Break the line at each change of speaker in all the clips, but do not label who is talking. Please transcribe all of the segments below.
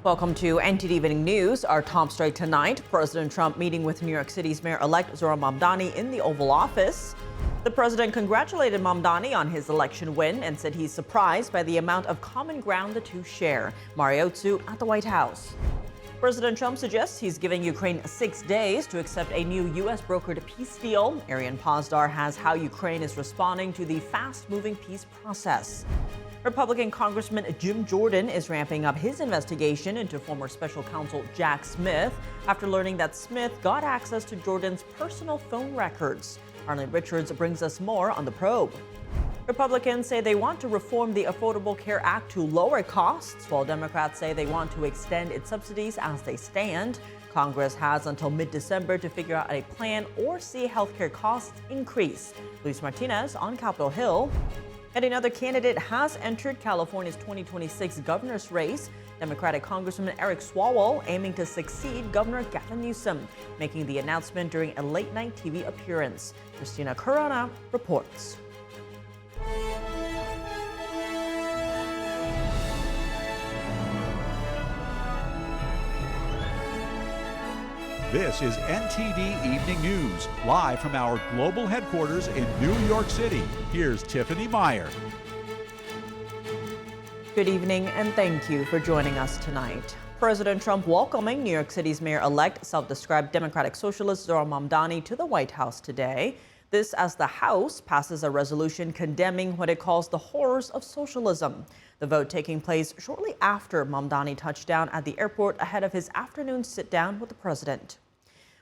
Welcome to NTD Evening News. Our top story tonight, President Trump meeting with New York City's Mayor-elect Zohran Mamdani in the Oval Office. The president congratulated Mamdani on his election win and said he's surprised by the amount of common ground the two share. Mariotsu at the White House. President Trump suggests he's giving Ukraine 6 days to accept a new U.S. brokered peace deal. Arian Pazdar has how Ukraine is responding to the fast-moving peace process. Republican Congressman Jim Jordan is ramping up his investigation into former special counsel Jack Smith after learning that Smith got access to Jordan's personal phone records. Arlene Richards brings us more on the probe. Republicans say they want to reform the Affordable Care Act to lower costs, while Democrats say they want to extend its subsidies as they stand. Congress has until mid-December to figure out a plan or see healthcare costs increase. Luis Martinez on Capitol Hill. And another candidate has entered California's 2026 governor's race. Democratic Congressman Eric Swalwell aiming to succeed Governor Gavin Newsom, making the announcement during a late-night TV appearance. Christina Corona reports.
This is NTD Evening News, live from our global headquarters in New York City. Here's Tiffany Meyer.
Good evening and thank you for joining us tonight. President Trump welcoming New York City's mayor-elect, self-described Democratic Socialist Zohran Mamdani to the White House today. This as the House passes a resolution condemning what it calls the horrors of socialism. The vote taking place shortly after Mamdani touched down at the airport ahead of his afternoon sit-down with the president.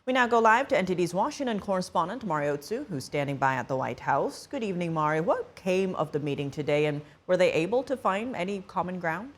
We now go live to NTD's Washington correspondent Mariotsu, who's standing by at the White House. Good evening, Mari. What came of the meeting today, and were they able to find any common ground?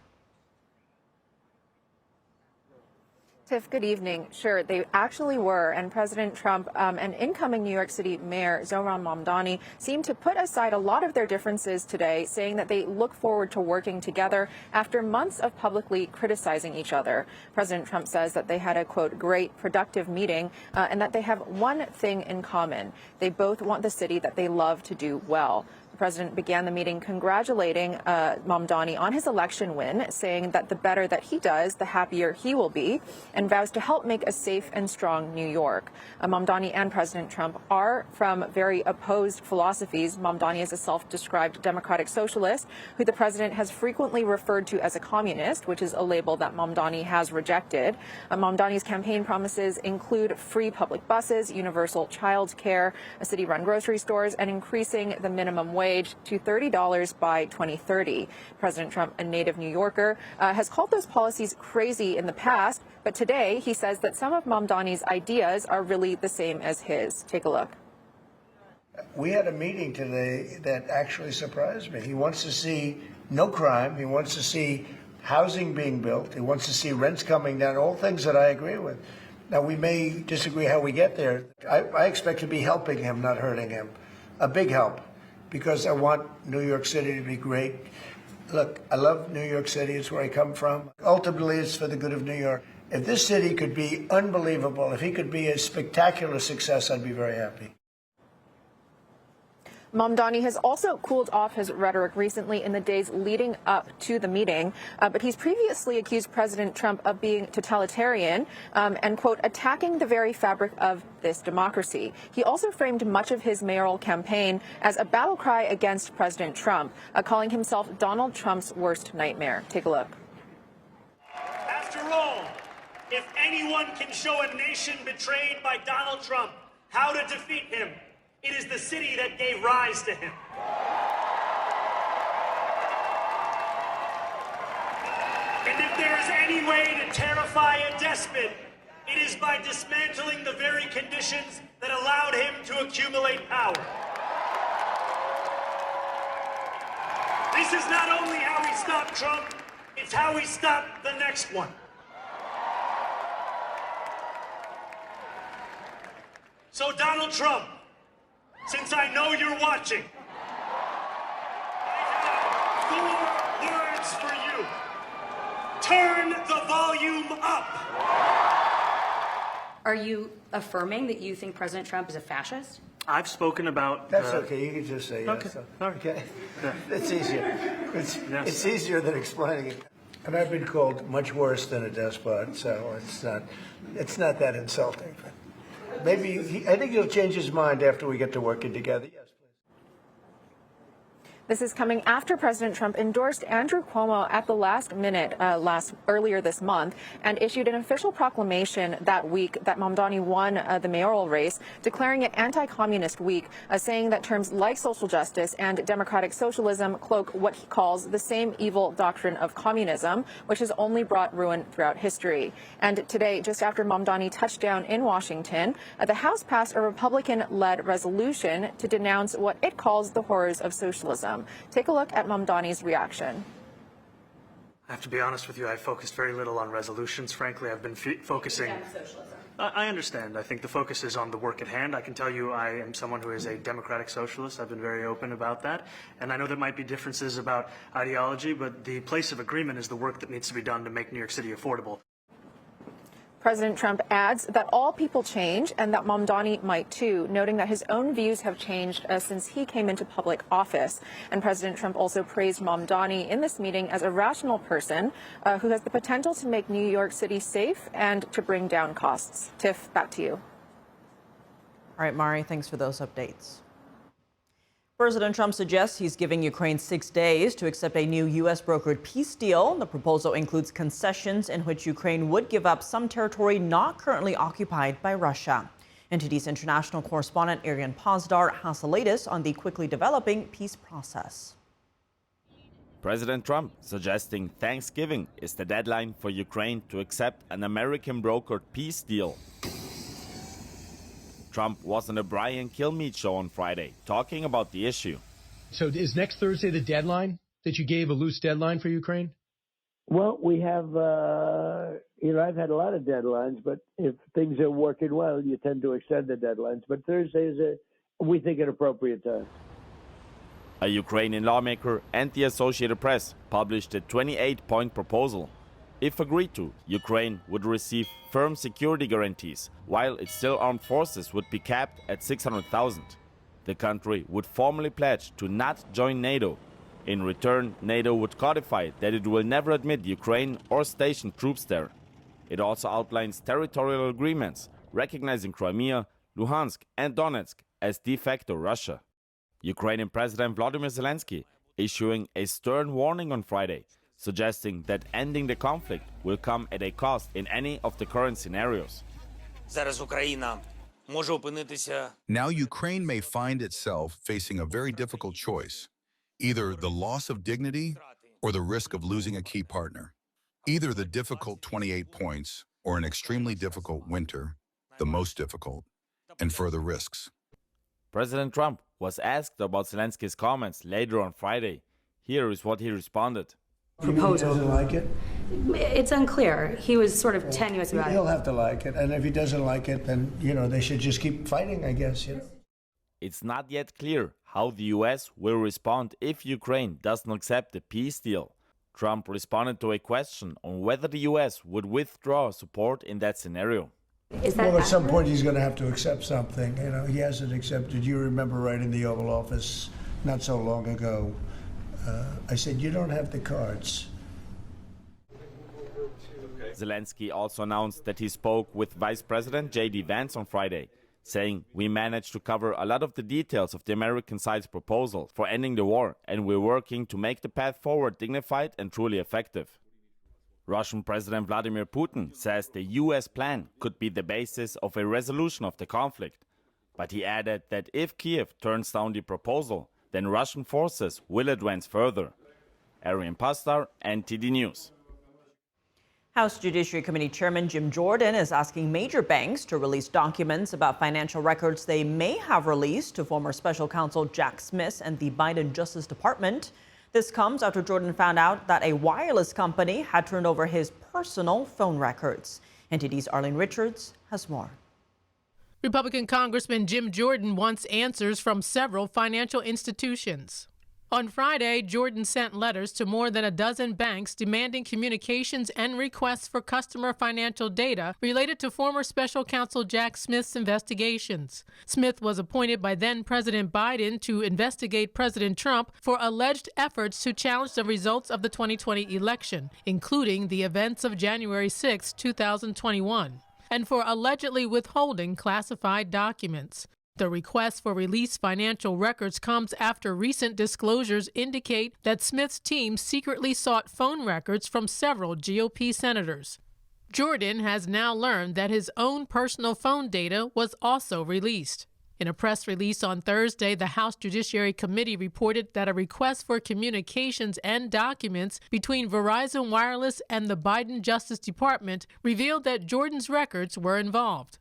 Tiff, good evening. Sure, they actually were, and President Trump and incoming New York City Mayor Zohran Mamdani seemed to put aside a lot of their differences today, saying that they look forward to working together after months of publicly criticizing each other. President Trump says that they had a, quote, great, productive meeting, and that they have one thing in common. They both want the city that they love to do well. The president began the meeting congratulating Mamdani on his election win, saying that the better that he does, the happier he will be, and vows to help make a safe and strong New York. Mamdani and President Trump are from very opposed philosophies. Mamdani is a self-described democratic socialist who the president has frequently referred to as a communist, which is a label that Mamdani has rejected. Mamdani's campaign promises include free public buses, universal child care, city-run grocery stores, and increasing the minimum wage to $30 by 2030. President Trump, a native New Yorker, has called those policies crazy in the past, but today he says that some of Mamdani's ideas are really the same as his. Take a look.
We had a meeting today that actually surprised me. He wants to see no crime. He wants to see housing being built. He wants to see rents coming down, all things that I agree with. Now, we may disagree how we get there. I expect to be helping him, not hurting him. A big help. Because I want New York City to be great. Look, I love New York City. It's where I come from. Ultimately, it's for the good of New York. If this city could be unbelievable, if he could be a spectacular success, I'd be very happy.
Mamdani has also cooled off his rhetoric recently in the days leading up to the meeting, but he's previously accused President Trump of being totalitarian and, quote, attacking the very fabric of this democracy. He also framed much of his mayoral campaign as a battle cry against President Trump, calling himself Donald Trump's worst nightmare. Take a look.
After all, if anyone can show a nation betrayed by Donald Trump how to defeat him, it is the city that gave rise to him. And if there is any way to terrify a despot, it is by dismantling the very conditions that allowed him to accumulate power. This is not only how we stop Trump, it's how we stop the next one. So Donald Trump, since I know you're watching, I have 4 words for you. Turn the volume up.
Are you affirming that you think President Trump is a fascist?
I've spoken about...
That's okay. You can just say yes.
Okay. All right.
Okay.
Yeah.
It's easier. It's easier than explaining it. And I've been called much worse than a despot, so it's not that insulting. But maybe I think he'll change his mind after we get to working together. Yes.
This is coming after President Trump endorsed Andrew Cuomo at the last minute earlier this month and issued an official proclamation that week that Mamdani won the mayoral race, declaring it anti-communist week, saying that terms like social justice and democratic socialism cloak what he calls the same evil doctrine of communism, which has only brought ruin throughout history. And today, just after Mamdani touched down in Washington, the House passed a Republican-led resolution to denounce what it calls the horrors of socialism. Take a look at Mamdani's reaction.
I have to be honest with you, I focused very little on resolutions. Frankly, I've been focusing... I understand. I think the focus is on the work at hand. I can tell you I am someone who is a democratic socialist. I've been very open about that. And I know there might be differences about ideology, but the place of agreement is the work that needs to be done to make New York City affordable.
President Trump adds that all people change and that Mamdani might too, noting that his own views have changed since he came into public office. And President Trump also praised Mamdani in this meeting as a rational person who has the potential to make New York City safe and to bring down costs. Tiff, back to you.
All right, Mari, thanks for those updates. President Trump suggests he's giving Ukraine 6 days to accept a new U.S.-brokered peace deal. The proposal includes concessions in which Ukraine would give up some territory not currently occupied by Russia. NTD's international correspondent Arian Pozdar has the latest on the quickly developing peace process.
President Trump suggesting Thanksgiving is the deadline for Ukraine to accept an American-brokered peace deal. Trump was on the Brian Kilmeade show on Friday, talking about the issue.
So is next Thursday the deadline that you gave, a loose deadline for Ukraine?
Well, we have, I've had a lot of deadlines, but if things are working well, you tend to extend the deadlines. But Thursday is, we think, an appropriate time.
A Ukrainian lawmaker and the Associated Press published a 28-point proposal. If agreed to, Ukraine would receive firm security guarantees, while its still armed forces would be capped at 600,000. The country would formally pledge to not join NATO. In return, NATO would codify that it will never admit Ukraine or station troops there. It also outlines territorial agreements, recognizing Crimea, Luhansk and Donetsk as de facto Russia. Ukrainian President Volodymyr Zelenskyy issuing a stern warning on Friday, suggesting that ending the conflict will come at a cost in any of the current scenarios.
Now Ukraine may find itself facing a very difficult choice, either the loss of dignity or the risk of losing a key partner, either the difficult 28 points or an extremely difficult winter, the most difficult, and further risks.
President Trump was asked about Zelenskyy's comments later on Friday. Here is what he responded.
Proposal. He doesn't like it?
It's unclear. He was sort of tenuous about it.
He'll have to like it, and if he doesn't like it, then, they should just keep fighting, I guess,
It's not yet clear how the U.S. will respond if Ukraine doesn't accept the peace deal. Trump responded to a question on whether the U.S. would withdraw support in that scenario.
Well, at some point he's going to have to accept something. He hasn't accepted. You remember right in the Oval Office not so long ago, I said, you don't have the cards.
Zelenskyy also announced that he spoke with Vice President J.D. Vance on Friday, saying, "We managed to cover a lot of the details of the American side's proposal for ending the war, and we're working to make the path forward dignified and truly effective." Russian President Vladimir Putin says the U.S. plan could be the basis of a resolution of the conflict. But he added that if Kiev turns down the proposal, then Russian forces will advance further. Arian Pozdar, NTD News.
House Judiciary Committee Chairman Jim Jordan is asking major banks to release documents about financial records they may have released to former special counsel Jack Smith and the Biden Justice Department. This comes after Jordan found out that a wireless company had turned over his personal phone records. NTD's Arlene Richards has more.
Republican Congressman Jim Jordan wants answers from several financial institutions. On Friday, Jordan sent letters to more than a dozen banks demanding communications and requests for customer financial data related to former special counsel Jack Smith's investigations. Smith was appointed by then-President Biden to investigate President Trump for alleged efforts to challenge the results of the 2020 election, including the events of January 6, 2021, and for allegedly withholding classified documents. The request for released financial records comes after recent disclosures indicate that Smith's team secretly sought phone records from several GOP senators. Jordan has now learned that his own personal phone data was also released. In a press release on Thursday, the House Judiciary Committee reported that a request for communications and documents between Verizon Wireless and the Biden Justice Department revealed that Jordan's records were involved.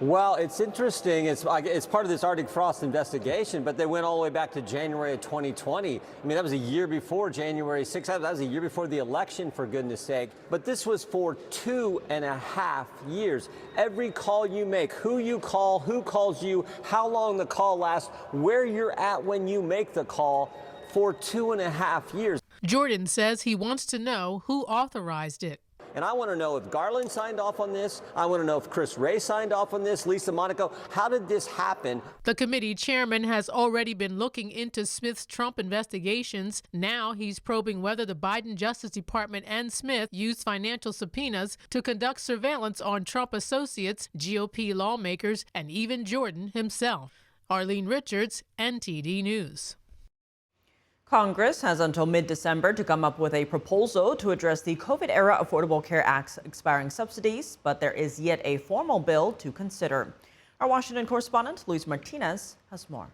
Well, it's interesting. It's part of this Arctic Frost investigation, but they went all the way back to January of 2020. I mean, that was a year before January 6th. That was a year before the election, for goodness sake. But this was for 2.5 years. Every call you make, who you call, who calls you, how long the call lasts, where you're at when you make the call, for 2.5 years.
Jordan says he wants to know who authorized it.
And I want to know if Garland signed off on this. I want to know if Chris Wray signed off on this, Lisa Monaco. How did this happen?
The committee chairman has already been looking into Smith's Trump investigations. Now he's probing whether the Biden Justice Department and Smith used financial subpoenas to conduct surveillance on Trump associates, GOP lawmakers, and even Jordan himself. Arlene Richards, NTD News.
Congress has until mid-December to come up with a proposal to address the COVID-era Affordable Care Act's expiring subsidies, but there is yet a formal bill to consider. Our Washington correspondent, Luis Martinez, has more.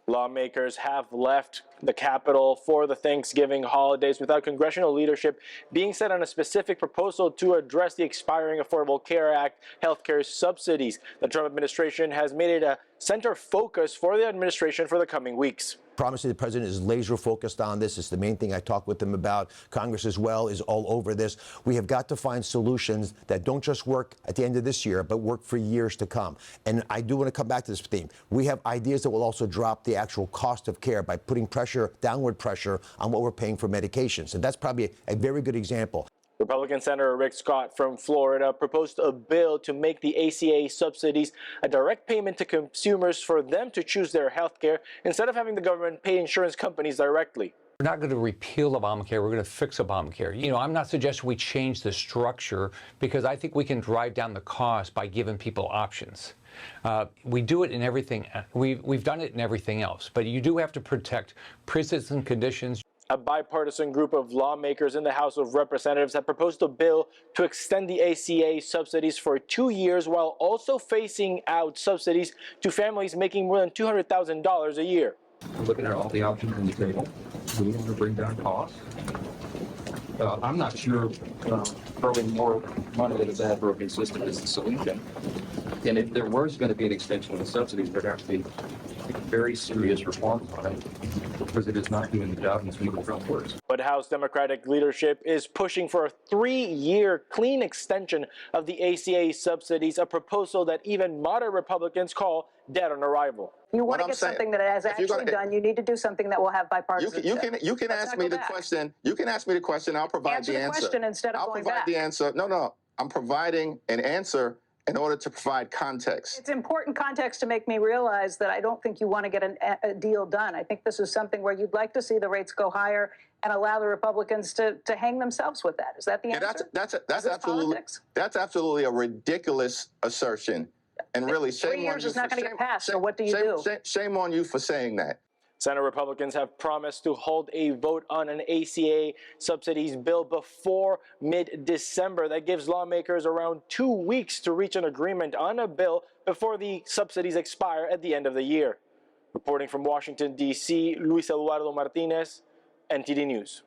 Lawmakers have left the Capitol for the Thanksgiving holidays without congressional leadership being set on a specific proposal to address the expiring Affordable Care Act healthcare subsidies. The Trump administration has made it a center focus for the administration for the coming weeks.
Promising the president is laser focused on this. It's the main thing I talk with them about. Congress as well is all over this. We have got to find solutions that don't just work at the end of this year, but work for years to come. And I do want to come back to this theme. We have ideas that will also drop the actual cost of care by putting pressure, downward pressure on what we're paying for medications. And that's probably a very good example.
Republican Senator Rick Scott from Florida proposed a bill to make the ACA subsidies a direct payment to consumers for them to choose their health care instead of having the government pay insurance companies directly.
We're not going to repeal Obamacare. We're going to fix Obamacare. You know, I'm not suggesting we change the structure because I think we can drive down the cost by giving people options. We do it in everything. We've done it in everything else. But you do have to protect pre-existing conditions.
A bipartisan group of lawmakers in the House of Representatives have proposed a bill to extend the ACA subsidies for 2 years while also phasing out subsidies to families making more than $200,000 a year.
We're looking at all the options on the table. We want to bring down costs. I'm not sure throwing more money at a bad broken system is the solution. And if there was going to be an extension of the subsidies, there'd have to be very serious reforms on it because it is not doing the job and people from works.
But House Democratic leadership is pushing for a 3-year clean extension of the ACA subsidies, a proposal that even moderate Republicans call dead on arrival.
You want to get something that has actually done, you need to do something that will have bipartisan.
You can ask me the question. You can ask me the question. I'll provide the answer.
Answer the question instead of going back.
I'll provide the answer. No. I'm providing an answer in order to provide context.
It's important context to make me realize that I don't think you want to get a deal done. I think this is something where you'd like to see the rates go higher and allow the Republicans to hang themselves with that. Is that the answer?
That's absolutely a ridiculous assertion. And really, shame
3 years is not going to get passed. So what do you do?
Shame on you for saying that.
Senate Republicans have promised to hold a vote on an ACA subsidies bill before mid-December. That gives lawmakers around 2 weeks to reach an agreement on a bill before the subsidies expire at the end of the year. Reporting from Washington, D.C., Luis Eduardo Martinez, NTD News.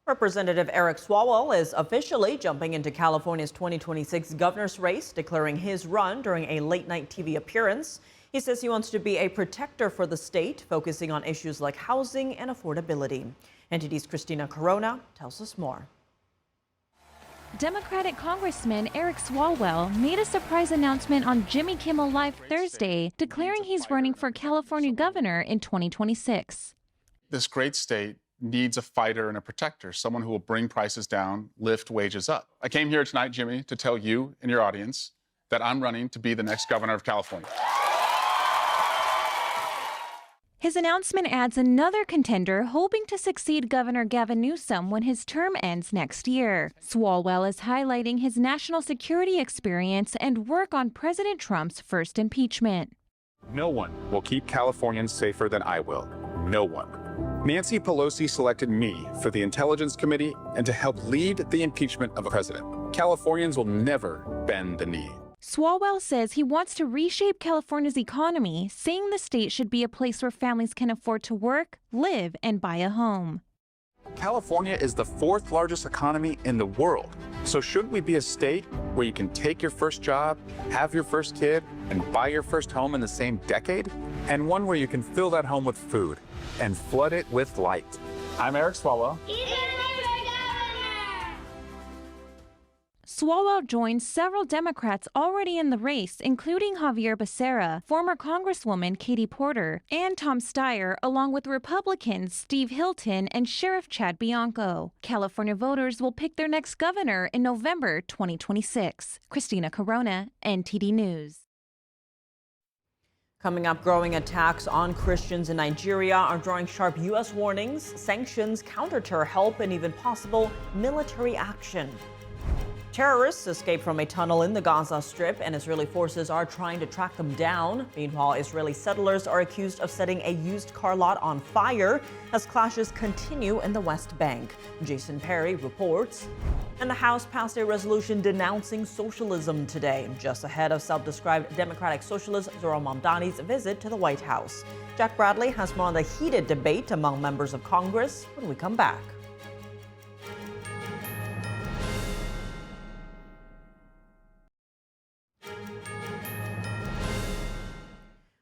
Representative Eric Swalwell is officially jumping into California's 2026 governor's race, declaring his run during a late-night TV appearance. He says he wants to be a protector for the state, focusing on issues like housing and affordability. NTD's Christina Corona tells us more.
Democratic Congressman Eric Swalwell made a surprise announcement on Jimmy Kimmel Live Thursday, declaring he's running for California governor in 2026.
This great state needs a fighter and a protector, someone who will bring prices down, lift wages up. I came here tonight, Jimmy, to tell you and your audience that I'm running to be the next governor of California.
His announcement adds another contender hoping to succeed Governor Gavin Newsom when his term ends next year. Swalwell is highlighting his national security experience and work on President Trump's first impeachment.
No one will keep Californians safer than I will. No one. Nancy Pelosi selected me for the Intelligence Committee and to help lead the impeachment of a president. Californians will never bend the knee.
Swalwell says he wants to reshape California's economy, saying the state should be a place where families can afford to work, live, and buy a home.
California is the fourth largest economy in the world. So shouldn't we be a state where you can take your first job, have your first kid, and buy your first home in the same decade? And one where you can fill that home with food and flood it with light. I'm Eric Swalwell.
Swalwell joins several Democrats already in the race, including Javier Becerra, former Congresswoman Katie Porter, and Tom Steyer, along with Republicans Steve Hilton and Sheriff Chad Bianco. California voters will pick their next governor in November 2026. Christina Corona, NTD News.
Coming up, growing attacks on Christians in Nigeria are drawing sharp U.S. warnings, sanctions, counter-terror help, and even possible military action. Terrorists escaped from a tunnel in the Gaza Strip, and Israeli forces are trying to track them down. Meanwhile, Israeli settlers are accused of setting a used car lot on fire as clashes continue in the West Bank. Jason Perry reports. And the House passed a resolution denouncing socialism today, just ahead of self-described democratic socialist Zohran Mamdani's visit to the White House. Jack Bradley has more on the heated debate among members of Congress when we come back.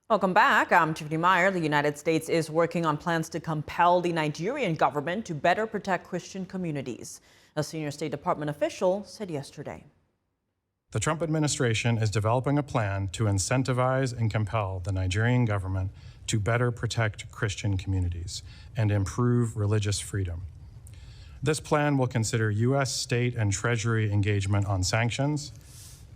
Welcome back. I'm Tiffany Meyer. The United States is working on plans to compel the Nigerian government to better protect Christian communities. A senior State Department official said yesterday.
The Trump administration is developing a plan to incentivize and compel the Nigerian government to better protect Christian communities and improve religious freedom. This plan will consider U.S. state and Treasury engagement on sanctions,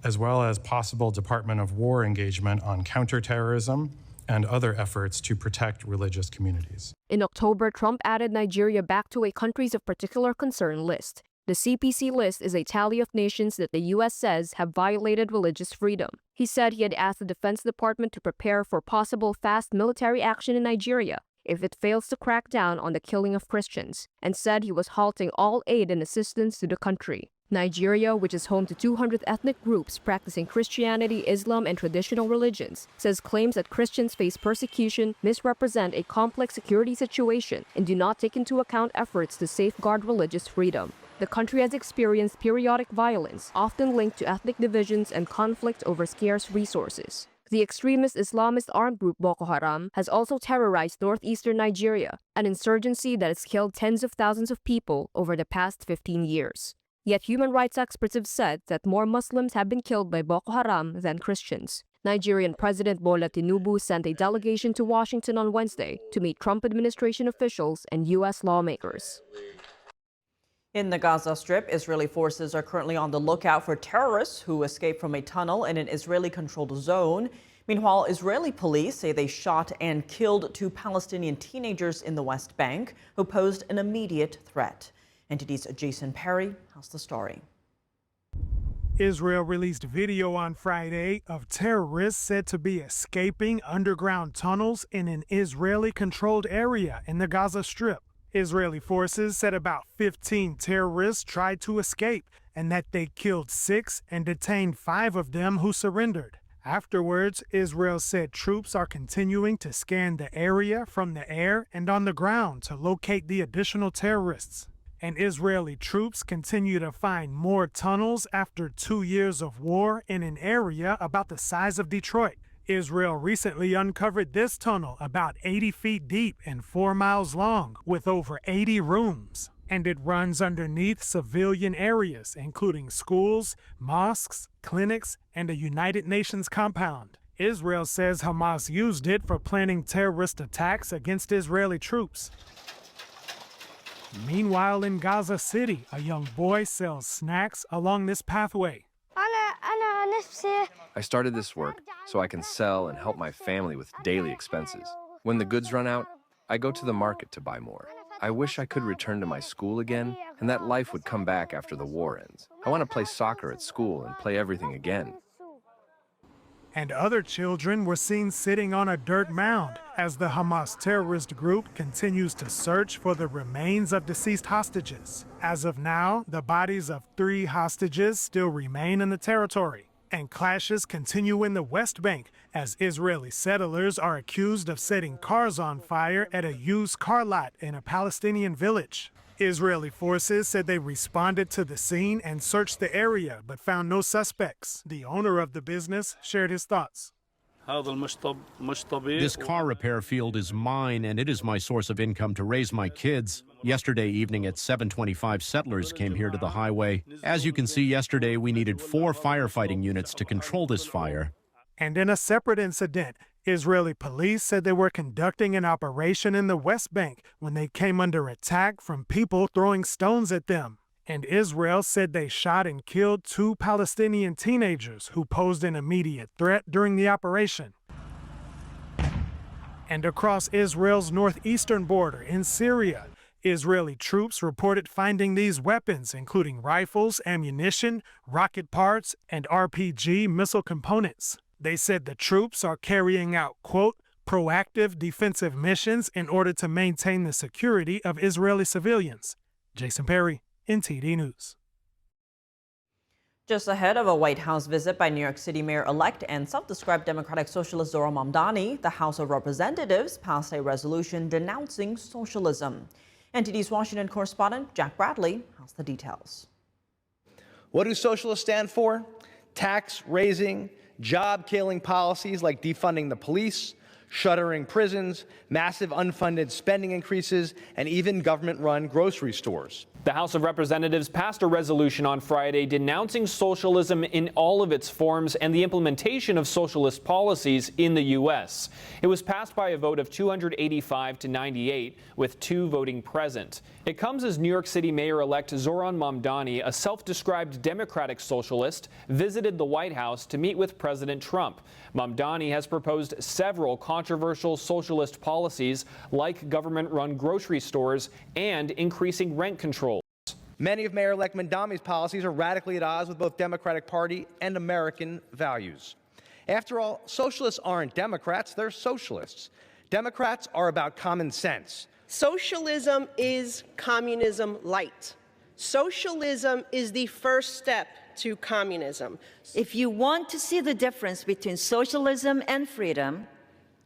as well as possible Department of War engagement on counterterrorism and other efforts to protect religious communities.
In October, Trump added Nigeria back to a countries of particular concern list. The CPC list is a tally of nations that the U.S. says have violated religious freedom. He said he had asked the Defense Department to prepare for possible fast military action in Nigeria if it fails to crack down on the killing of Christians, and said he was halting all aid and assistance to the country. Nigeria, which is home to 200 ethnic groups practicing Christianity, Islam, and traditional religions, says claims that Christians face persecution misrepresent a complex security situation and do not take into account efforts to safeguard religious freedom. The country has experienced periodic violence, often linked to ethnic divisions and conflict over scarce resources. The extremist Islamist armed group Boko Haram has also terrorized northeastern Nigeria, an insurgency that has killed tens of thousands of people over the past 15 years. Yet human rights experts have said that more Muslims have been killed by Boko Haram than Christians. Nigerian President Bola Tinubu sent a delegation to Washington on Wednesday to meet Trump administration officials and U.S. lawmakers.
In the Gaza Strip, Israeli forces are currently on the lookout for terrorists who escaped from a tunnel in an Israeli-controlled zone. Meanwhile, Israeli police say they shot and killed 2 Palestinian teenagers in the West Bank who posed an immediate threat. NTD's Jason Perry has the story.
Israel released video on Friday of terrorists said to be escaping underground tunnels in an Israeli-controlled area in the Gaza Strip. Israeli forces said about 15 terrorists tried to escape and that they killed 6 and detained 5 of them who surrendered. Afterwards, Israel said troops are continuing to scan the area from the air and on the ground to locate the additional terrorists. And Israeli troops continue to find more tunnels after 2 years of war in an area about the size of Detroit. Israel recently uncovered this tunnel about 80 feet deep and 4 miles long with over 80 rooms. and it runs underneath civilian areas, including schools, mosques, clinics, and a United Nations compound. Israel says Hamas used it for planning terrorist attacks against Israeli troops. Meanwhile, in Gaza City, a young boy sells snacks along this pathway.
I started this work so I can sell and help my family with daily expenses. When the goods run out, I go to the market to buy more. I wish I could return to my school again and that life would come back after the war ends. I want to play soccer at school and play everything again.
And other children were seen sitting on a dirt mound as the Hamas terrorist group continues to search for the remains of deceased hostages. As of now, the bodies of 3 hostages still remain in the territory. And clashes continue in the West Bank as Israeli settlers are accused of setting cars on fire at a used car lot in a Palestinian village. Israeli forces said they responded to the scene and searched the area, but found no suspects. The owner of the business shared his thoughts.
This car repair field is mine, and it is my source of income to raise my kids. Yesterday evening at 7:25, settlers came here to the highway. As you can see, yesterday we needed 4 firefighting units to control this fire.
And in a separate incident, Israeli police said they were conducting an operation in the West Bank when they came under attack from people throwing stones at them. And Israel said they shot and killed 2 Palestinian teenagers who posed an immediate threat during the operation. And across Israel's northeastern border in Syria, Israeli troops reported finding these weapons, including rifles, ammunition, rocket parts, and RPG missile components. They said the troops are carrying out, quote, proactive defensive missions in order to maintain the security of Israeli civilians. Jason Perry, NTD News.
Just ahead of a White House visit by New York City Mayor-elect and self-described Democratic Socialist Zohran Mamdani, the House of Representatives passed a resolution denouncing socialism. NTD's Washington correspondent Jack Bradley has the details.
What do socialists stand for? Tax-raising, job-killing policies like defunding the police, shuttering prisons, massive unfunded spending increases, and even government-run grocery stores.
The House of Representatives passed a resolution on Friday denouncing socialism in all of its forms and the implementation of socialist policies in the U.S. It was passed by a vote of 285 to 98, with 2 voting present. It comes as New York City Mayor-elect Zohran Mamdani, a self-described Democratic socialist, visited the White House to meet with President Trump. Mamdani has proposed several controversial socialist policies like government-run grocery stores and increasing rent control.
Many of Mayor-elect Mamdani's policies are radically at odds with both Democratic Party and American values. After all, socialists aren't Democrats, they're socialists. Democrats are about common sense.
Socialism is communism light. Socialism is the first step to communism.
If you want to see the difference between socialism and freedom,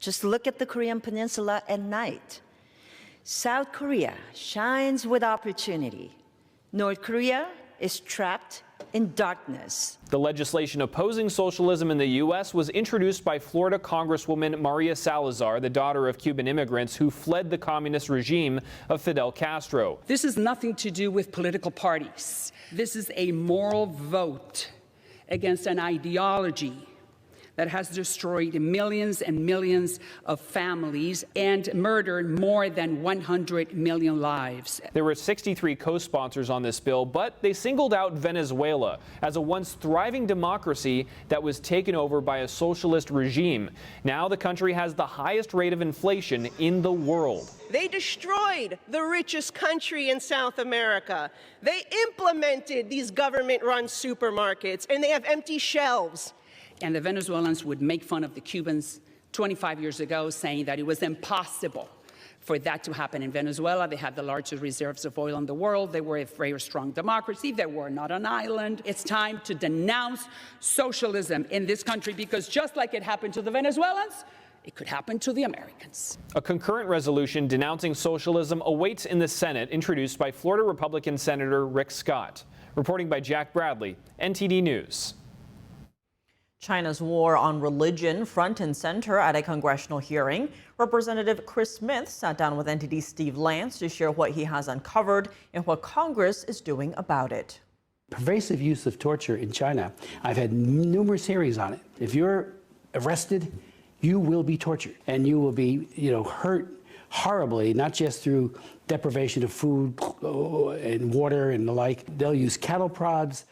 just look at the Korean Peninsula at night. South Korea shines with opportunity. North Korea is trapped in darkness.
The legislation opposing socialism in the U.S. was introduced by Florida Congresswoman Maria Salazar, the daughter of Cuban immigrants who fled the communist regime of Fidel Castro.
This has nothing to do with political parties. This is a moral vote against an ideology that has destroyed millions and millions of families and murdered more than 100 million lives.
There were 63 co-sponsors on this bill, but they singled out Venezuela as a once thriving democracy that was taken over by a socialist regime. Now the country has the highest rate of inflation in the world.
They destroyed the richest country in South America. They implemented these government-run supermarkets, and they have empty shelves.
And the Venezuelans would make fun of the Cubans 25 years ago, saying that it was impossible for that to happen in Venezuela. They had the largest reserves of oil in the world. They were a very strong democracy. They were not an island. It's time to denounce socialism in this country, because just like it happened to the Venezuelans, it could happen to the Americans.
A concurrent resolution denouncing socialism awaits in the Senate, introduced by Florida Republican Senator Rick Scott. Reporting by Jack Bradley, NTD News.
China's war on religion front and center at a congressional hearing. Representative Chris Smith sat down with NTD's Steve Lance to share what he has uncovered and what Congress is doing about it.
Pervasive use of torture in China. I've had numerous hearings on it. If you're arrested, you will be tortured, and you will be, hurt horribly, not just through deprivation of food and water and the like. They'll use cattle prods.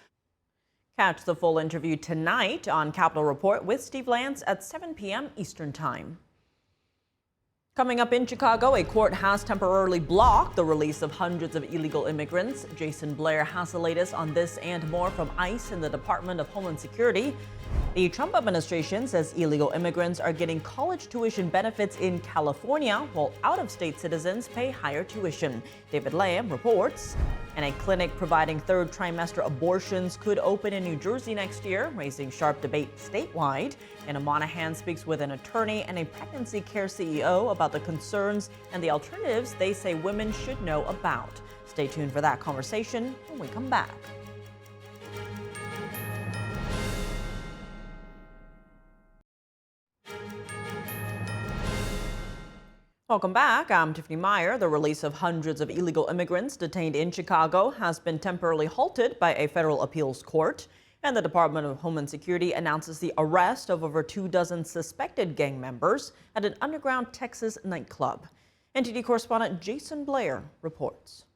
Catch the full interview tonight on Capitol Report with Steve Lance at 7 p.m. Eastern Time. Coming up in Chicago, a court has temporarily blocked the release of hundreds of illegal immigrants. Jason Blair has the latest on this and more from ICE and the Department of Homeland Security. The Trump administration says illegal immigrants are getting college tuition benefits in California, while out-of-state citizens pay higher tuition. David Lamb reports. And a clinic providing third trimester abortions could open in New Jersey next year, raising sharp debate statewide. Anna Monahan speaks with an attorney and a pregnancy care CEO about the concerns and the alternatives they say women should know about. Stay tuned for that conversation when we come back. Welcome back. I'm Tiffany Meyer. The release of hundreds of illegal immigrants detained in Chicago has been temporarily halted by a federal appeals court. And the Department of Homeland Security announces the arrest of over 24 suspected gang members at an underground Texas nightclub. NTD correspondent Jason Blair reports.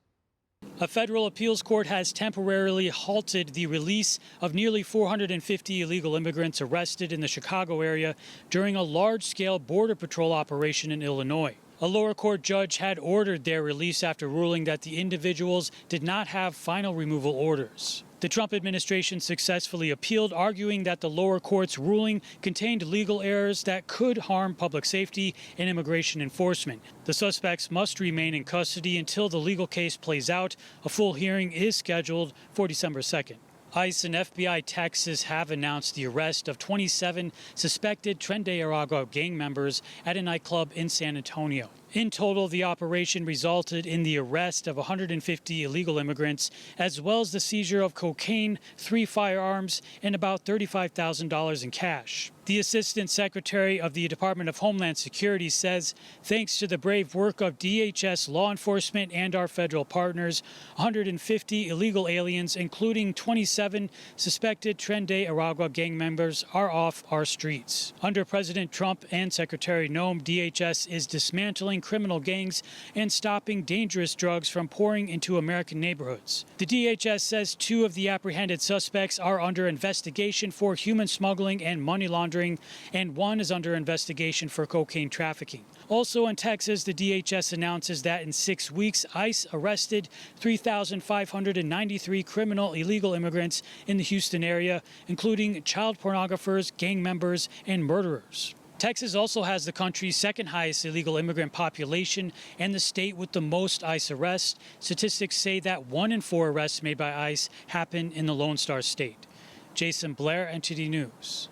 A federal appeals court has temporarily halted the release of nearly 450 illegal immigrants arrested in the Chicago area during a large-scale Border Patrol operation in Illinois. A lower court judge had ordered their release after ruling that the individuals did not have final removal orders. The Trump administration successfully appealed, arguing that the lower court's ruling contained legal errors that could harm public safety and immigration enforcement. The suspects must remain in custody until the legal case plays out. A full hearing is scheduled for December 2nd. ICE and FBI Texas have announced the arrest of 27 suspected Tren de Aragua gang members at a nightclub in San Antonio. In total, the operation resulted in the arrest of 150 illegal immigrants, as well as the seizure of cocaine, 3 firearms, and about $35,000 in cash. The Assistant Secretary of the Department of Homeland Security says, thanks to the brave work of DHS law enforcement and our federal partners, 150 illegal aliens, including 27 suspected Tren de Aragua gang members, are off our streets. Under President Trump and Secretary Noem, DHS is dismantling criminal gangs and stopping dangerous drugs from pouring into American neighborhoods. The DHS says 2 of the apprehended suspects are under investigation for human smuggling and money laundering, and 1 is under investigation for cocaine trafficking. Also in Texas, the DHS announces that in 6 weeks, ICE arrested 3,593 criminal illegal immigrants in the Houston area, including child pornographers, gang members, and murderers. Texas also has the country's second highest illegal immigrant population and the state with the most ICE arrests. Statistics say that 1 in 4 arrests made by ICE happen in the Lone Star State. Jason Blair, NTD News.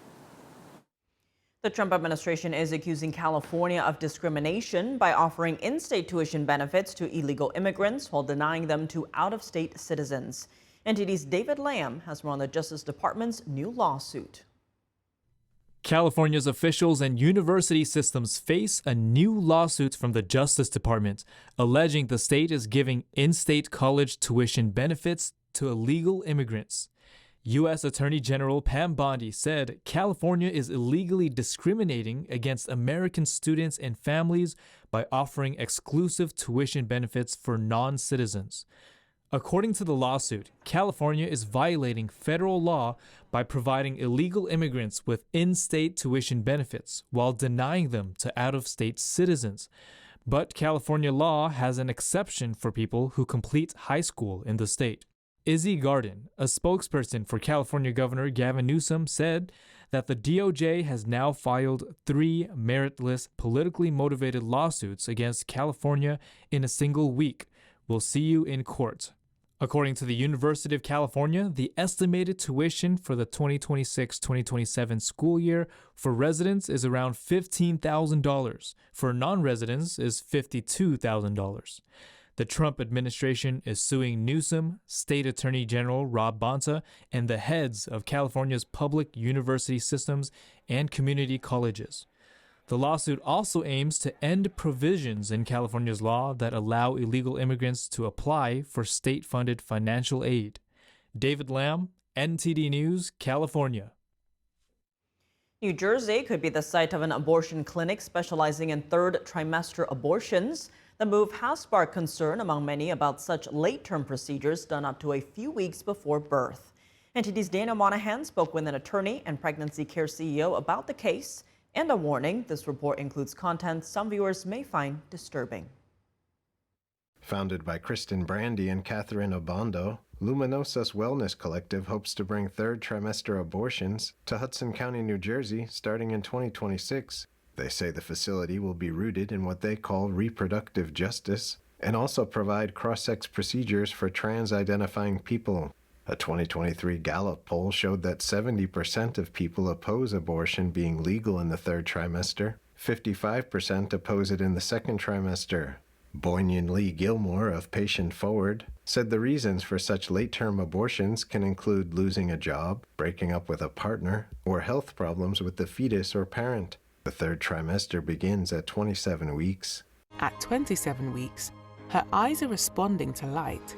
The Trump administration is accusing California of discrimination by offering in-state tuition benefits to illegal immigrants while denying them to out-of-state citizens. NTD's David Lamb has more on the Justice Department's new lawsuit.
California's officials and university systems face a new lawsuit from the Justice Department, alleging the state is giving in-state college tuition benefits to illegal immigrants. U.S. Attorney General Pam Bondi said California is illegally discriminating against American students and families by offering exclusive tuition benefits for non-citizens. According to the lawsuit, California is violating federal law by providing illegal immigrants with in-state tuition benefits while denying them to out-of-state citizens. But California law has an exception for people who complete high school in the state. Izzy Garden, a spokesperson for California Governor Gavin Newsom, said that the DOJ has now filed 3 meritless, politically motivated lawsuits against California in a single week. We'll see you in court. According to the University of California, the estimated tuition for the 2026-2027 school year for residents is around $15,000. For non-residents is $52,000. The Trump administration is suing Newsom, State Attorney General Rob Bonta, and the heads of California's public university systems and community colleges. The lawsuit also aims to end provisions in California's law that allow illegal immigrants to apply for state-funded financial aid. David Lamb, NTD News, California.
New Jersey could be the site of an abortion clinic specializing in third trimester abortions. The move has sparked concern among many about such late-term procedures done up to a few weeks before birth. NTD's Dana Monahan spoke with an attorney and pregnancy care CEO about the case and a warning. This report includes content some viewers may find disturbing.
Founded by Kristen Brandy and Catherine Obando, Luminosas Wellness Collective hopes to bring third trimester abortions to Hudson County, New Jersey, starting in 2026. They say the facility will be rooted in what they call reproductive justice and also provide cross-sex procedures for trans-identifying people. A 2023 Gallup poll showed that 70% of people oppose abortion being legal in the third trimester. 55% oppose it in the second trimester. Boynton Lee Gilmore of Patient Forward said the reasons for such late-term abortions can include losing a job, breaking up with a partner, or health problems with the fetus or parent. The third trimester begins at 27 weeks.
At 27 weeks, her eyes are responding to light.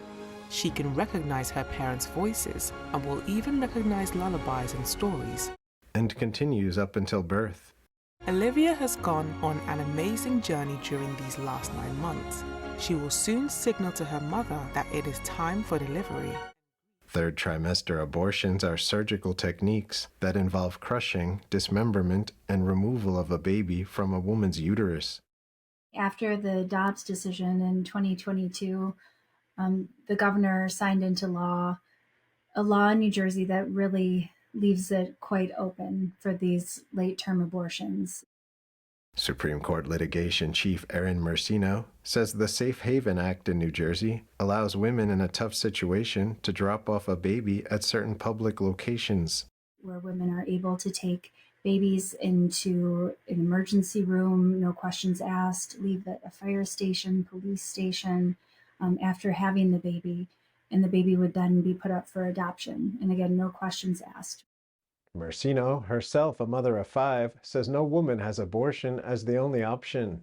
She can recognize her parents' voices and will even recognize lullabies and stories.
And continues up until birth.
Olivia has gone on an amazing journey during these last 9 months. She will soon signal to her mother that it is time for delivery.
Third trimester abortions are surgical techniques that involve crushing, dismemberment, and removal of a baby from a woman's uterus.
After the Dobbs decision in 2022, the governor signed into law a law in New Jersey that really leaves it quite open for these late-term abortions.
Supreme Court litigation chief Erin Mercino says the Safe Haven Act in New Jersey allows women in a tough situation to drop off a baby at certain public locations.
Where women are able to take babies into an emergency room, no questions asked, leave at a fire station, police station, after having the baby, and the baby would then be put up for adoption. And again, no questions asked.
Mercino, herself a mother of 5, says no woman has abortion as the only option.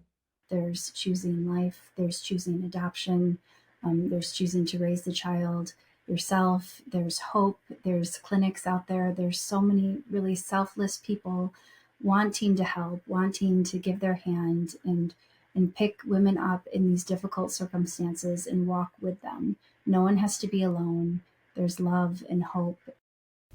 There's choosing life, there's choosing adoption, there's choosing to raise the child yourself, there's hope, there's clinics out there, there's so many really selfless people wanting to help, wanting to give their hand and pick women up in these difficult circumstances and walk with them. No one has to be alone. There's love and hope.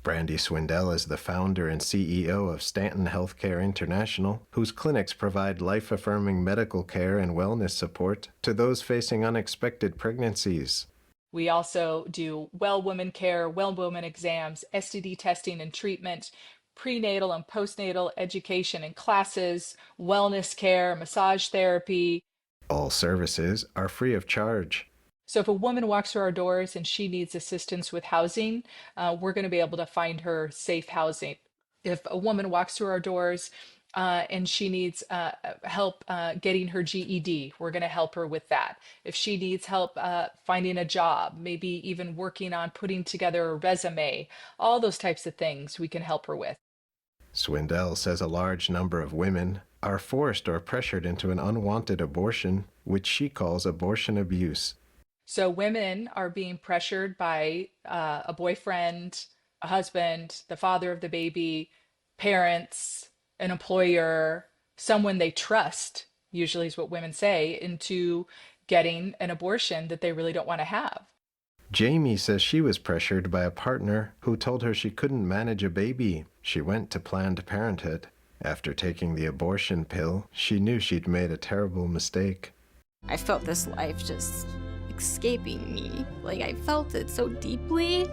Brandy Swindell is the founder and CEO of Stanton Healthcare International, whose clinics provide life-affirming medical care and wellness support to those facing unexpected pregnancies.
We also do well woman care, well woman exams, STD testing and treatment, prenatal and postnatal education and classes, wellness care, massage therapy.
All services are free of charge.
So if a woman walks through our doors and she needs assistance with housing, we're going to be able to find her safe housing. If a woman walks through our doors and she needs help getting her GED, we're going to help her with that. If she needs help finding a job, maybe even working on putting together a resume, all those types of things we can help her with.
Swindell says a large number of women are forced or pressured into an unwanted abortion, which she calls abortion abuse.
So women are being pressured by a boyfriend, a husband, the father of the baby, parents, an employer, someone they trust, usually is what women say, into getting an abortion that they really don't want to have.
Jamie says she was pressured by a partner who told her she couldn't manage a baby. She went to Planned Parenthood. After taking the abortion pill, she knew she'd made a terrible mistake.
I felt this life just escaping me. Like, I felt it so deeply.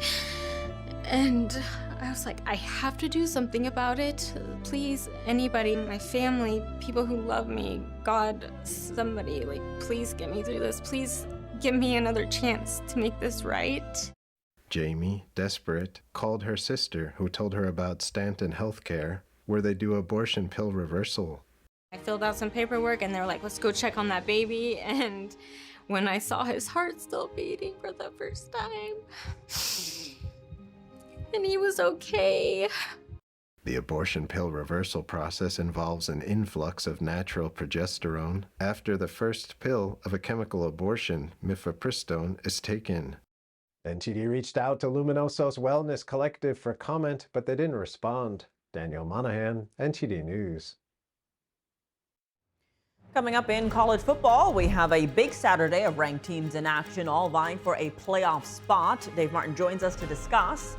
And I was like, I have to do something about it. Please, anybody, my family, people who love me, God, somebody, like, please get me through this. Please give me another chance to make this right.
Jamie, desperate, called her sister, who told her about Stanton Healthcare, where they do abortion pill reversal.
I filled out some paperwork and they're like, let's go check on that baby. And when I saw his heart still beating for the first time. And he was okay.
The abortion pill reversal process involves an influx of natural progesterone after the first pill of a chemical abortion, mifepristone, is taken. NTD reached out to Luminosos Wellness Collective for comment, but they didn't respond. Daniel Monahan, NTD News.
Coming up in college football, we have a big Saturday of ranked teams in action, all vying for a playoff spot. Dave Martin joins us to discuss.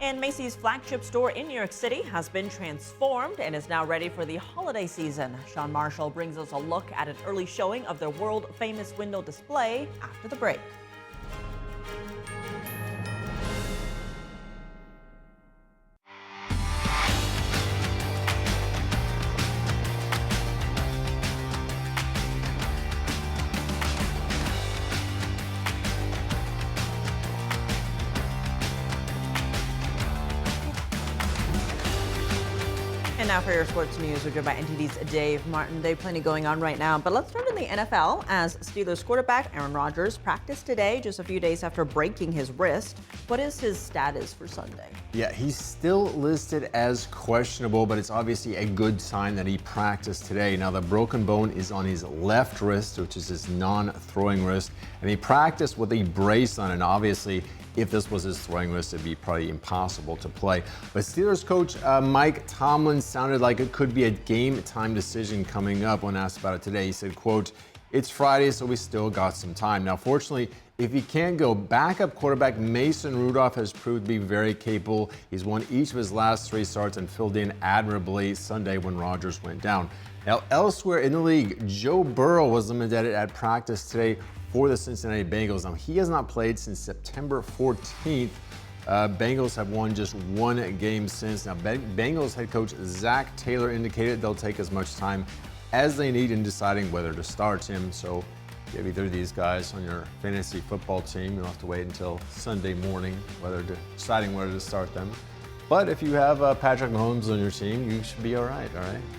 And Macy's flagship store in New York City has been transformed and is now ready for the holiday season. Sean Marshall brings us a look at an early showing of their world-famous window display after the break. And now for your sports news, we're joined by NTD's Dave Martin. Dave, plenty going on right now, but let's start in the NFL as Steelers quarterback Aaron Rodgers practiced today, just a few days after breaking his wrist. What is his status for Sunday?
Yeah, he's still listed as questionable, but it's obviously a good sign that he practiced today. Now, the broken bone is on his left wrist, which is his non-throwing wrist, and he practiced with a brace on, and obviously, if this was his throwing wrist, it'd be probably impossible to play. But Steelers coach Mike Tomlin sounded like it could be a game time decision coming up when asked about it today. He said, quote, "It's Friday, so we still got some time." Now, fortunately, if he can't go, backup quarterback Mason Rudolph has proved to be very capable. He's won each of his last 3 starts and filled in admirably Sunday when Rodgers went down. Now, elsewhere in the league, Joe Burrow was limited at practice today for the Cincinnati Bengals. Now, he has not played since September 14th. Bengals have won just 1 game since. Now, Bengals head coach Zach Taylor indicated they'll take as much time as they need in deciding whether to start him. So if you have either of these guys on your fantasy football team, you'll have to wait until Sunday morning deciding whether to start them. But if you have Patrick Mahomes on your team, you should be all right?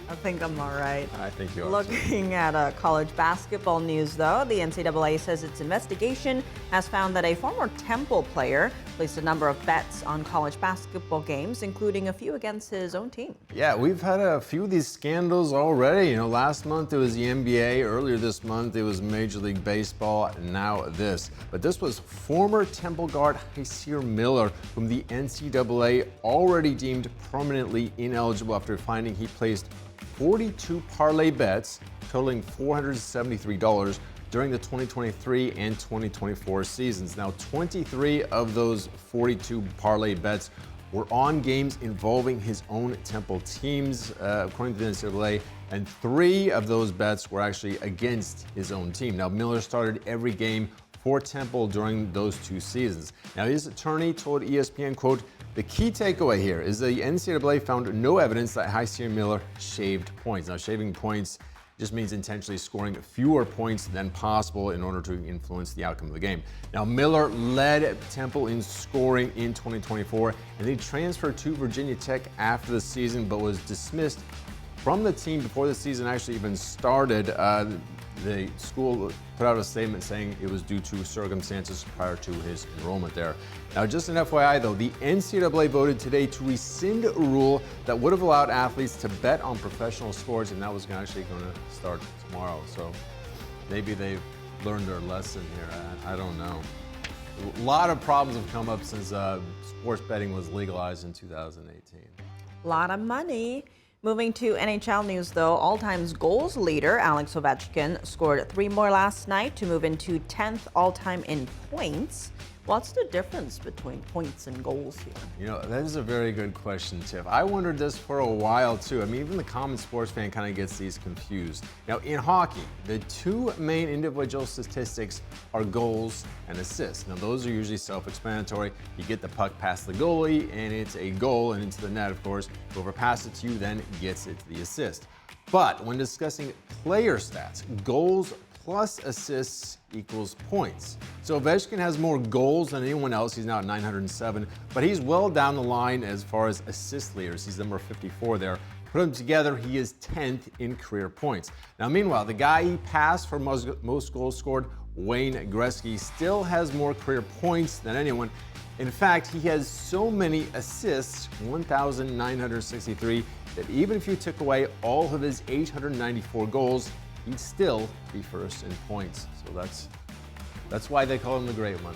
I think I'm all right.
I think you are.
Looking at college basketball news, though, the NCAA says its investigation has found that a former Temple player placed a number of bets on college basketball games, including a few against his own team.
Yeah, we've had a few of these scandals already. You know, last month it was the NBA, earlier this month it was Major League Baseball, and now this. But this was former Temple guard Hysier Miller, whom the NCAA already deemed permanently ineligible after finding he placed 42 parlay bets totaling $473 during the 2023 and 2024 seasons. Now, 23 of those 42 parlay bets were on games involving his own Temple teams, according to the NCAA, and 3 of those bets were actually against his own team. Now, Miller started every game for Temple during those 2 seasons. Now, his attorney told ESPN, quote, "The key takeaway here is the NCAA found no evidence that Hysier Miller shaved points." Now, shaving points just means intentionally scoring fewer points than possible in order to influence the outcome of the game. Now, Miller led Temple in scoring in 2024, and he transferred to Virginia Tech after the season, but was dismissed from the team before the season actually even started. The school put out a statement saying it was due to circumstances prior to his enrollment there. Now, just an FYI though, the NCAA voted today to rescind a rule that would have allowed athletes to bet on professional sports, and that was actually going to start tomorrow. So maybe they've learned their lesson here. I don't know. A lot of problems have come up since sports betting was legalized in 2018.
A lot of money. Moving to NHL news, though, all-time goals leader Alex Ovechkin scored 3 more last night to move into 10th all-time in points. What's the difference between points and goals here?
You know, that is a very good question, Tiff. I wondered this for a while, too. I mean, even the common sports fan kind of gets these confused. Now, in hockey, the 2 main individual statistics are goals and assists. Now, those are usually self-explanatory. You get the puck past the goalie, and it's a goal, and into the net, of course. Whoever passes it to you then gets it to the assist. But when discussing player stats, goals plus assists equals points. So Ovechkin has more goals than anyone else. He's now at 907, but he's well down the line as far as assist leaders. He's number 54 there. Put them together, he is 10th in career points. Now, meanwhile, the guy he passed for most goals scored Wayne Gretzky still has more career points than anyone. In fact, he has so many assists, 1,963, that even if you took away all of his 894 goals, he'd still be first in points. So that's why they call him the Great One.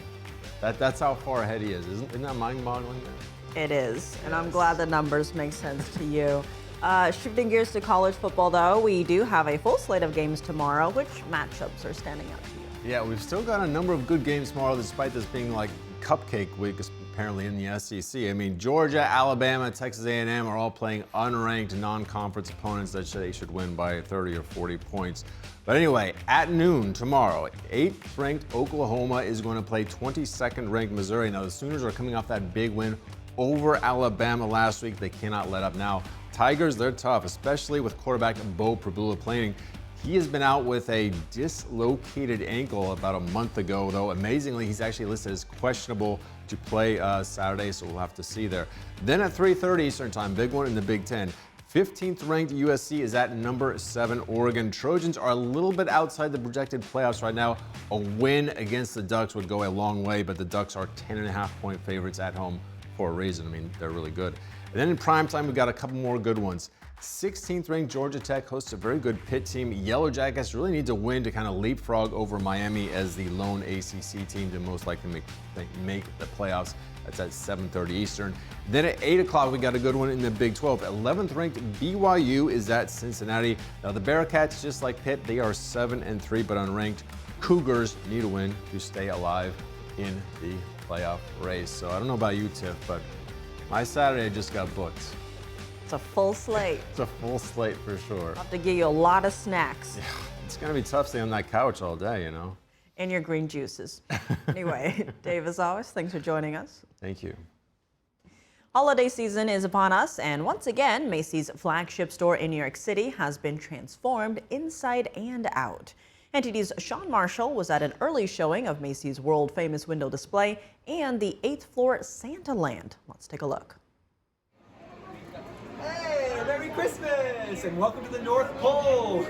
That's how far ahead he is. Isn't that mind-boggling?
It is, and I'm glad the numbers make sense to you. Shifting gears to college football, though, we do have a full slate of games tomorrow. Which matchups are standing out to you?
Yeah, we've still got a number of good games tomorrow, despite this being like cupcake week, apparently, in the SEC. I mean, Georgia, Alabama, Texas A&M are all playing unranked non-conference opponents that they should win by 30 or 40 points. But anyway, at noon tomorrow, 8th-ranked Oklahoma is going to play 22nd-ranked Missouri. Now, the Sooners are coming off that big win over Alabama last week. They cannot let up now. Tigers, they're tough, especially with quarterback Bo Prabula playing. He has been out with a dislocated ankle about a month ago, though amazingly, he's actually listed as questionable to play Saturday, so we'll have to see there. Then at 3:30 Eastern Time, big one in the Big Ten. 15th ranked USC is at number 7 Oregon. Trojans are a little bit outside the projected playoffs right now. A win against the Ducks would go a long way, but the Ducks are 10.5-point favorites at home for a reason. I mean, they're really good. And then in primetime, we've got a couple more good ones. 16th ranked Georgia Tech hosts a very good Pitt team. Yellow Jackets really need to win to kind of leapfrog over Miami as the lone ACC team to most likely make the playoffs. That's at 7:30 Eastern. Then at 8 o'clock, we got a good one in the Big 12. 11th ranked BYU is at Cincinnati. Now the Bearcats, just like Pitt, they are 7-3 but unranked. Cougars need a win to stay alive in the playoff race. So I don't know about you, Tiff, but my Saturday just got booked.
It's a full slate.
It's a full slate for sure.
I'll have to give you a lot of snacks.
Yeah, it's going to be tough staying on that couch all day, you know.
And your green juices. Anyway, Dave, as always, thanks for joining us.
Thank you.
Holiday season is upon us, and once again, Macy's flagship store in New York City has been transformed inside and out. NTD's Sean Marshall was at an early showing of Macy's world-famous window display and the 8th floor Santa Land. Let's take a look.
Hey, Merry Christmas and welcome to the North Pole.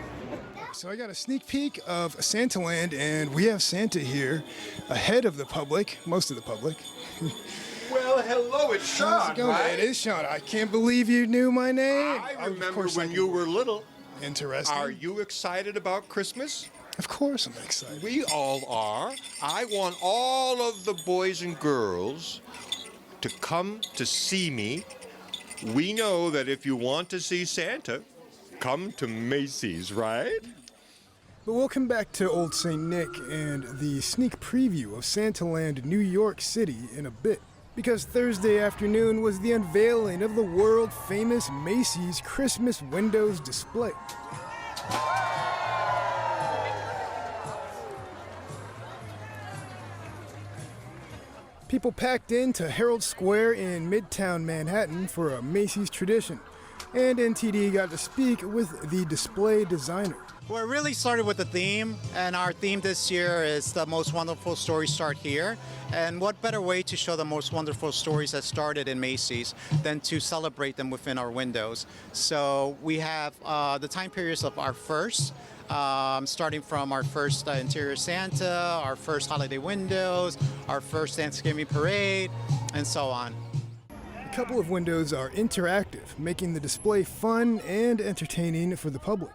So I got a sneak peek of Santaland, and we have Santa here ahead of the public, most of the public.
Well, hello, it's Sean,
How's it going?
right?
It is Sean. I can't believe you knew my name.
I remember when you were little.
Interesting.
Are you excited about Christmas?
Of course I'm excited.
We all are. I want all of the boys and girls to come to see me. We know that if you want to see Santa, come to Macy's, right?
But welcome back to Old St. Nick and the sneak preview of Santaland, New York City in a bit. Because Thursday afternoon was the unveiling of the world-famous Macy's Christmas Windows display. People packed into Herald Square in Midtown Manhattan for a Macy's tradition, and NTD got to speak with the display designer.
Well, it really started with the theme, and our theme this year is the most wonderful stories start here. And what better way to show the most wonderful stories that started in Macy's than to celebrate them within our windows. So we have the time periods of our first, starting from our first interior Santa, our first holiday windows, our first Thanksgiving parade, and so on.
A couple of windows are interactive, making the display fun and entertaining for the public.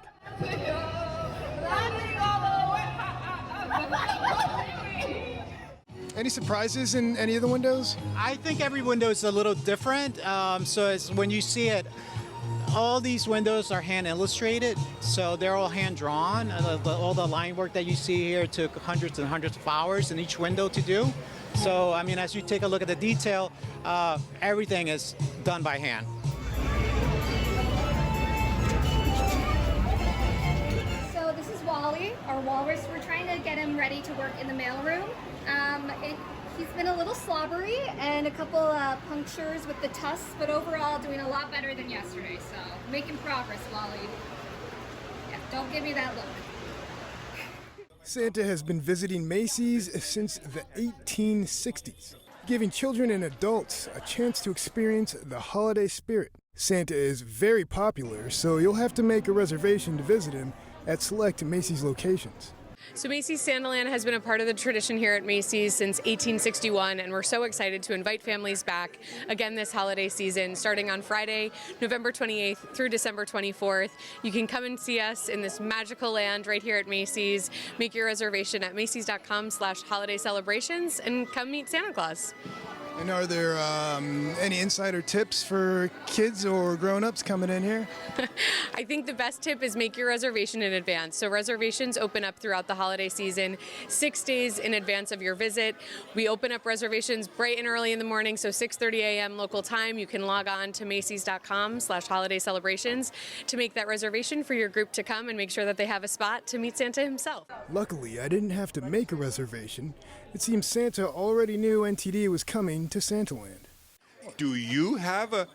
Any surprises in any of the windows?
I think every window is a little different. So it's, when you see it, all these windows are hand illustrated, so they're all hand drawn. All the line work that you see here took hundreds and hundreds of hours in each window to do. So, I mean, as you take a look at the detail, everything is done by hand.
So this is Wally, our walrus. We're trying to get him ready to work in the mailroom. He's been a little slobbery and a couple punctures with the tusks, but overall doing a lot better than yesterday. So making progress, Wally. Yeah, don't give me that look.
Santa has been visiting Macy's since the 1860s, giving children and adults a chance to experience the holiday spirit. Santa is very popular, so you'll have to make a reservation to visit him at select Macy's locations.
So Macy's Santaland has been a part of the tradition here at Macy's since 1861, and we're so excited to invite families back again this holiday season, starting on Friday, November 28th through December 24th. You can come and see us in this magical land right here at Macy's. Make your reservation at macys.com/holiday celebrations and come meet Santa Claus.
And are there any insider tips for kids or grown-ups coming in here?
I think the best tip is make your reservation in advance. So reservations open up throughout the holiday season 6 days in advance of your visit. We open up reservations bright and early in the morning, so 6:30 a.m. local time. You can log on to macys.com/holiday celebrations to make that reservation for your group to come and make sure that they have a spot to meet Santa himself.
Luckily, I didn't have to make a reservation. It seems Santa already knew NTD was coming to Santaland.
Do you have a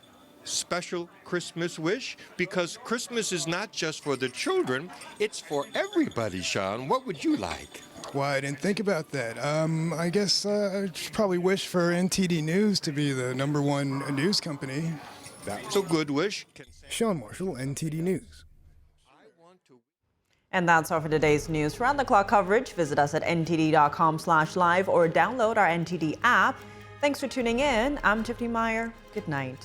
special Christmas wish? Because Christmas is not just for the children, it's for everybody, Sean. What would you like?
Why, I didn't think about that. I guess I'd probably wish for NTD News to be the #1 news company.
That's a good wish.
Sean Marshall, NTD News.
And that's all for today's news. Round-the-clock coverage, visit us at ntd.com/live or download our NTD app. Thanks for tuning in. I'm Tiffany Meyer. Good night.